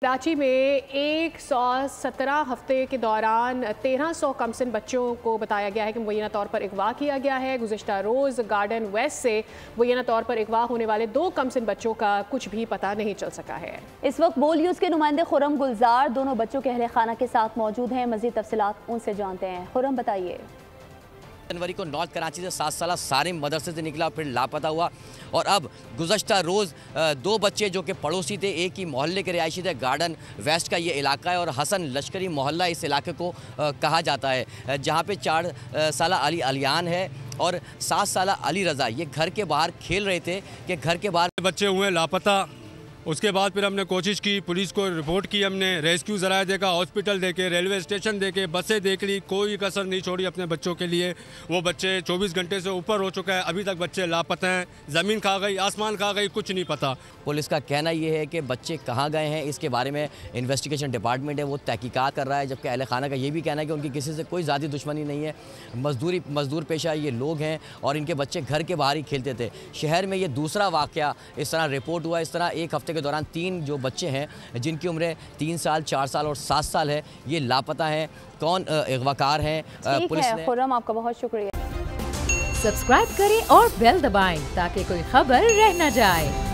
कराची में 117 हफ्ते के दौरान 1300 कमसिन बच्चों को बताया गया है कि मुबैना तौर पर अगवा किया गया है। गुज़िश्ता रोज़ गार्डन वेस्ट से मुबैना तौर पर अगवा होने वाले 2 कमसिन बच्चों का कुछ भी पता नहीं चल सका है। इस वक्त बोल न्यूज़ के नुमाइंदे खुर्रम गुलजार दोनों बच्चों के अहले खाना के साथ मौजूद हैं। मज़ीद तफसीलात उनसे जानते हैं। खुर्रम बताइए। जनवरी को नॉर्थ कराची से 7 साल सारिम मदरसे से निकला, फिर लापता हुआ और अब गुज़श्ता रोज़ 2 बच्चे जो कि पड़ोसी थे, एक ही मोहल्ले के रिहायशी थे। गार्डन वेस्ट का ये इलाका है और हसन लश्करी मोहल्ला इस इलाके को कहा जाता है, जहाँ पे 4 साल अली अलियान है और 7 साल अली रज़ा ये घर के बाहर खेल रहे थे कि घर के बाहर बच्चे हुए लापता। उसके बाद फिर हमने कोशिश की, पुलिस को रिपोर्ट की, हमने रेस्क्यू ज़राए देखा, हॉस्पिटल देखे, रेलवे स्टेशन देखे, बसें देख ली, कोई कसर नहीं छोड़ी अपने बच्चों के लिए। वो बच्चे 24 घंटे से ऊपर हो चुका है, अभी तक बच्चे लापता हैं। ज़मीन खा गई, आसमान खा गई, कुछ नहीं पता। पुलिस का कहना ये है कि बच्चे कहाँ गए हैं, इसके बारे में इन्वेस्टिगेशन डिपार्टमेंट है वो तहकीकात कर रहा है, जबकि अहले खाना का ये भी कहना है कि उनकी किसी से कोई ज़ाती दुश्मनी नहीं है। मजदूर पेशा ये लोग हैं और इनके बच्चे घर के बाहर ही खेलते थे। शहर में ये दूसरा वाक़या इस तरह रिपोर्ट हुआ। इस तरह एक हफ्ते के दौरान 3 जो बच्चे हैं जिनकी उम्र 3 साल, 4 साल और 7 साल है, ये लापता हैं। कौन अगवाकार हैं पुलिस ने। खुर्रम आपका बहुत शुक्रिया। सब्सक्राइब करें और बेल दबाएं ताकि कोई खबर रह न जाए।